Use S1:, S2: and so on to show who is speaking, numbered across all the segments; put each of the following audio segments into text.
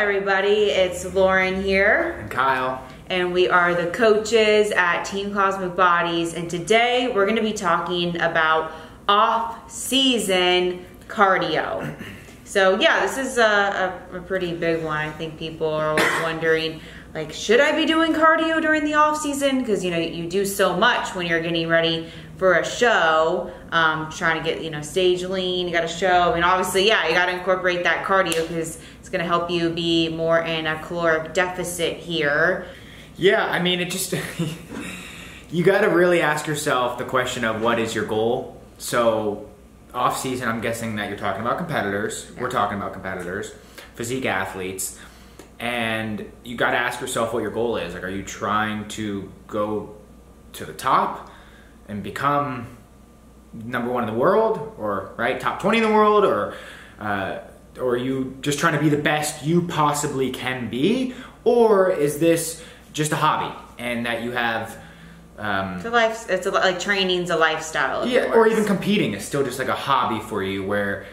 S1: everybody, it's Lauren here.
S2: And Kyle.
S1: And we are the coaches at Team Cosmic Bodies, and today we're going to be talking about off-season cardio. So yeah, this is a pretty big one. I think people are always wondering, like, should I be doing cardio during the off-season? Because, you know, you do so much when you're getting ready for a show, trying to get, stage lean, you got a show. I mean, obviously, yeah, you got to incorporate that cardio because it's going to help you be more in a caloric deficit here.
S2: Yeah, I mean, it just, you got to really ask yourself the question of what is your goal? So, off season, I'm guessing that you're talking about competitors. Yeah. We're talking about competitors, physique athletes. And you got to ask yourself what your goal is. Like, are you trying to go to the top and become #1 in the world, or right top 20 in the world, or are you just trying to be the best you possibly can be, or is this just a hobby and that you have?
S1: It's like training's a lifestyle.
S2: Yeah, or even competing is still just like a hobby for you, where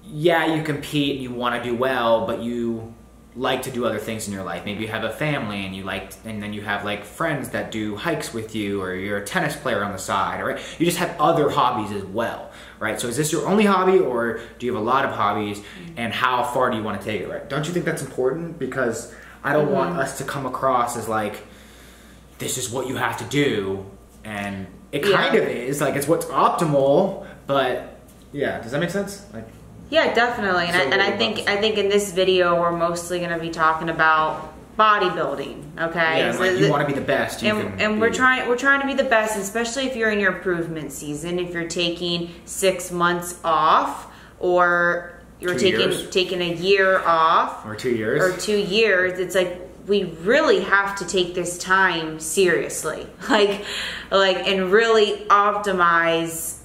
S2: yeah, you compete and you want to do well, but you like to do other things in your life. Maybe you have a family and then you have like friends that do hikes with you, or you're a tennis player on the side, right? You just have other hobbies as well, right? So is this your only hobby, or do you have a lot of hobbies, and how far do you want to take it, right? Don't you think that's important? Because I don't want us to come across as like, this is what you have to do, and it kind of is, like, it's what's optimal, but yeah, does that make sense? Like,
S1: yeah, definitely. And I think in this video we're mostly going to be talking about bodybuilding. Okay.
S2: Yeah, so like you want to be the best.
S1: We're trying to be the best, especially if you're in your improvement season. If you're taking 6 months off, or you're taking a year off,
S2: or 2 years,
S1: 2 years, it's like we really have to take this time seriously, like, and really optimize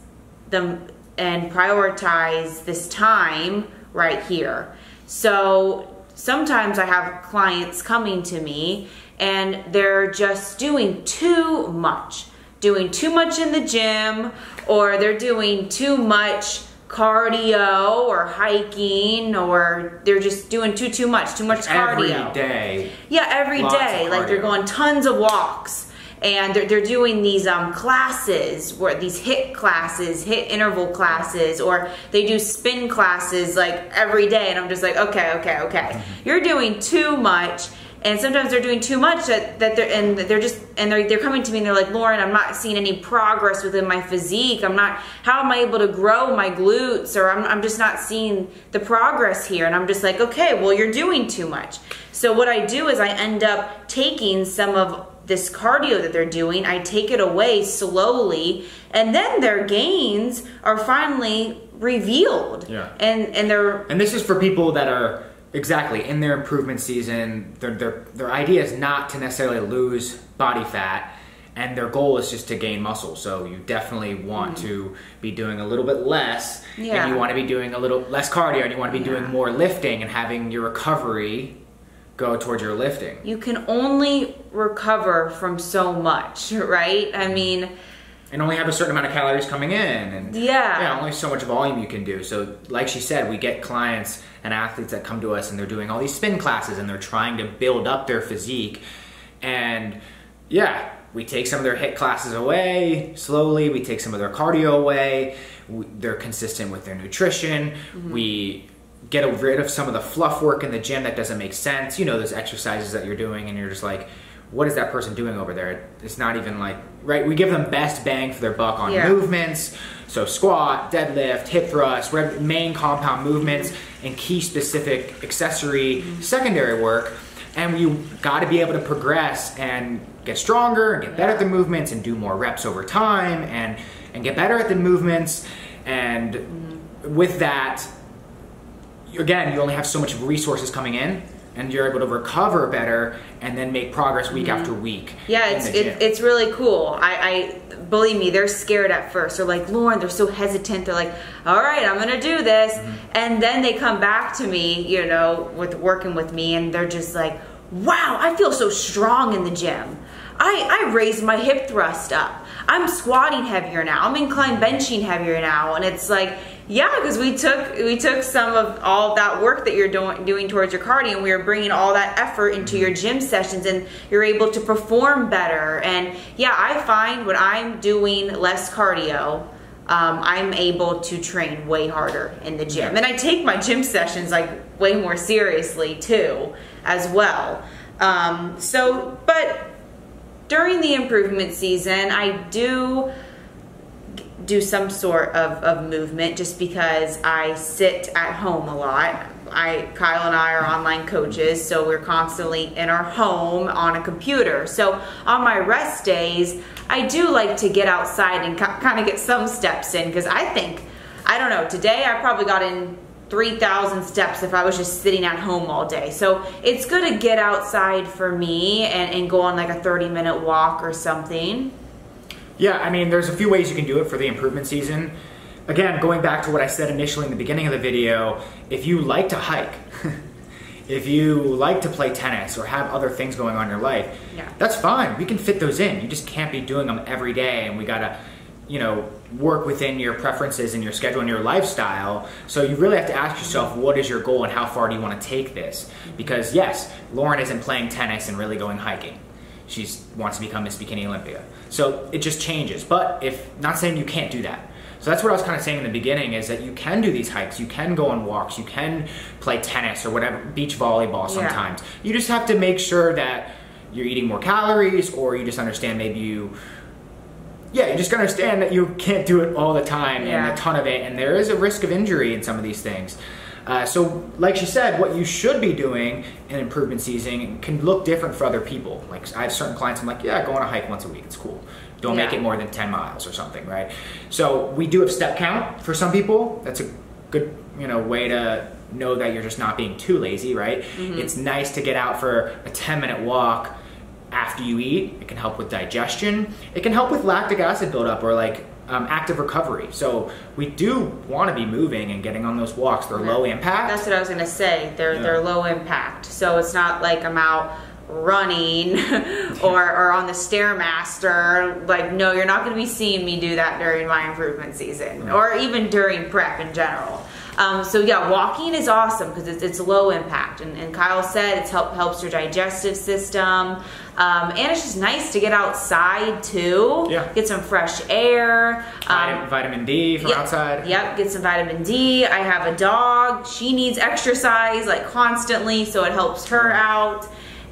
S1: them and prioritize this time right here. So sometimes I have clients coming to me and they're just doing too much in the gym, or they're doing too much cardio or hiking, or they're just doing too much cardio.
S2: Every day.
S1: Yeah, every day. Like, they're going tons of walks. And they're doing these classes, where these HIIT interval classes, or they do spin classes like every day. And I'm just like, okay. You're doing too much. And sometimes they're doing too much that they're coming to me and they're like, Lauren, I'm not seeing any progress within my physique. How am I able to grow my glutes? Or I'm just not seeing the progress here. And I'm just like, okay, well, you're doing too much. So what I do is I end up taking some of this cardio that they're doing, I take it away slowly, and then their gains are finally revealed.
S2: Yeah.
S1: And
S2: this is for people that are exactly in their improvement season. Their idea is not to necessarily lose body fat, and their goal is just to gain muscle. So you definitely want to be doing a little bit less, and you want to be doing a little less cardio, and you want to be doing more lifting and having your recovery go towards your lifting.
S1: You can only recover from so much, right? I mean,
S2: and only have a certain amount of calories coming in, and only so much volume you can do. So like she said, we get clients and athletes that come to us and they're doing all these spin classes and they're trying to build up their physique, and we take some of their HIIT classes away slowly, we take some of their cardio away, they're consistent with their nutrition, we get rid of some of the fluff work in the gym that doesn't make sense. You know, those exercises that you're doing and you're just like, what is that person doing over there? It's not even like, right? We give them best bang for their buck on movements. So squat, deadlift, hip thrust, main compound movements, and key specific accessory secondary work. And you got to be able to progress and get stronger and get better at the movements and do more reps over time and get better at the movements. And with that, again, you only have so much resources coming in, and you're able to recover better and then make progress week after week.
S1: Yeah, it's really cool. I believe me, they're scared at first. They're like, Lauren, they're so hesitant. They're like, all right, I'm gonna do this. And then they come back to me, with working with me, and they're just like, wow, I feel so strong in the gym. I raised my hip thrust up. I'm squatting heavier now. I'm incline benching heavier now. And it's like, Yeah, because we took some of all of that work that you're doing towards your cardio, and we were bringing all that effort into your gym sessions, and you're able to perform better. And yeah, I find when I'm doing less cardio, I'm able to train way harder in the gym. And I take my gym sessions like way more seriously too, as well. But during the improvement season, I do some sort of movement just because I sit at home a lot. Kyle and I are online coaches, so we're constantly in our home on a computer. So on my rest days, I do like to get outside and kind of get some steps in, because I don't know, today I probably got in 3,000 steps if I was just sitting at home all day. So it's good to get outside for me and go on like a 30-minute walk or something.
S2: Yeah, I mean, there's a few ways you can do it for the improvement season. Again, going back to what I said initially in the beginning of the video, if you like to hike, if you like to play tennis or have other things going on in your life, that's fine. We can fit those in. You just can't be doing them every day, and we gotta, work within your preferences and your schedule and your lifestyle. So you really have to ask yourself, what is your goal and how far do you want to take this? Because yes, Lauren isn't playing tennis and really going hiking. She wants to become Miss Bikini Olympia. So it just changes. But not saying you can't do that. So that's what I was kind of saying in the beginning, is that you can do these hikes, you can go on walks, you can play tennis or whatever, beach volleyball sometimes. Yeah. You just have to make sure that you're eating more calories, or you just understand you just gotta understand that you can't do it all the time and a ton of it, and there is a risk of injury in some of these things. So like she said, what you should be doing in improvement season can look different for other people. Like I have certain clients, I'm like, yeah, go on a hike once a week, it's cool. Don't make it more than 10 miles or something, right? So we do have step count for some people. That's a good way to know that you're just not being too lazy, right? Mm-hmm. It's nice to get out for a 10-minute walk after you eat. It can help with digestion. It can help with lactic acid buildup or like active recovery. So we do want to be moving and getting on those walks. They're low impact.
S1: That's what I was going to say. They're low impact. So it's not like I'm out running or on the Stairmaster. Like, no, you're not going to be seeing me do that during my improvement season or even during prep in general. So yeah, walking is awesome because it's low impact, and Kyle said it helps your digestive system, and it's just nice to get outside too. Yeah. Get some fresh air.
S2: Vitamin D from outside.
S1: Yep, get some vitamin D. I have a dog. She needs exercise like constantly, so it helps her out.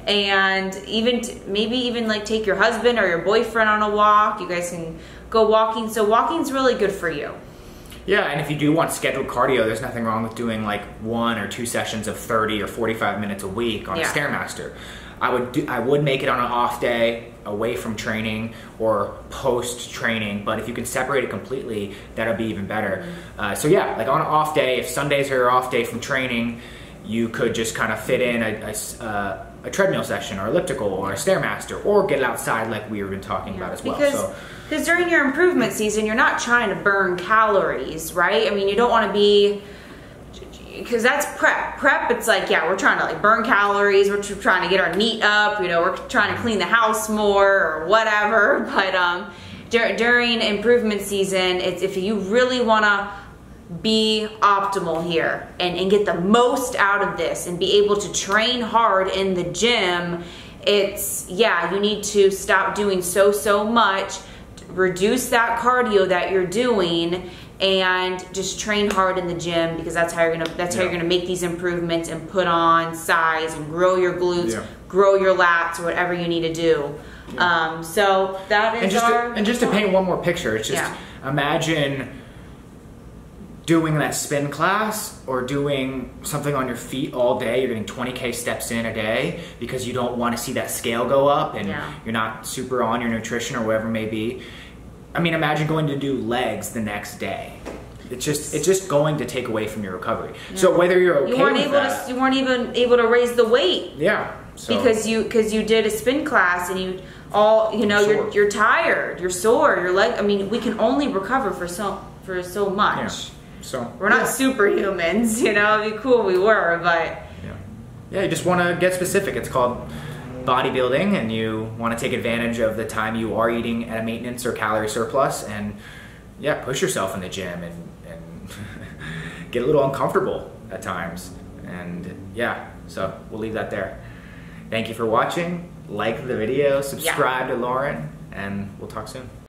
S1: And maybe even like take your husband or your boyfriend on a walk. You guys can go walking. So walking's really good for you.
S2: Yeah, and if you do want scheduled cardio, there's nothing wrong with doing like 1 or 2 sessions of 30 or 45 minutes a week on a Stairmaster. I would make it on an off day, away from training or post training, but if you can separate it completely, that'll be even better. So yeah, like on an off day, if Sundays are your off day from training, you could just kind of fit in a treadmill session or elliptical or a Stairmaster, or get outside like we were been talking about as well.
S1: Because during your improvement season, you're not trying to burn calories, right? I mean, you don't want to be, because that's prep. Prep, it's like, yeah, we're trying to like burn calories, we're trying to get our NEAT up, we're trying to clean the house more or whatever. But during improvement season, it's if you really want to be optimal here and get the most out of this and be able to train hard in the gym, you need to stop doing so much, reduce that cardio that you're doing, and just train hard in the gym, because that's how you're gonna make these improvements and put on size and grow your glutes, grow your lats, or whatever you need to do. So that is
S2: just to paint one more picture, it's just imagine doing that spin class or doing something on your feet all day. You're getting 20K steps in a day because you don't want to see that scale go up, and you're not super on your nutrition or whatever it may be. I mean, imagine going to do legs the next day. It's just going to take away from your recovery. So whether you're okay
S1: you weren't even able to raise the weight.
S2: Yeah. So.
S1: Because you did a spin class and you're tired, you're sore, your leg. I mean, we can only recover for so much.
S2: Yeah. So
S1: we're not superhumans, it'd be cool if we were, but
S2: you just want to get specific. It's called bodybuilding, and you want to take advantage of the time you are eating at a maintenance or calorie surplus, and push yourself in the gym and get a little uncomfortable at times. And yeah, so we'll leave that there. Thank you for watching. Like the video, subscribe to Lauren, and we'll talk soon.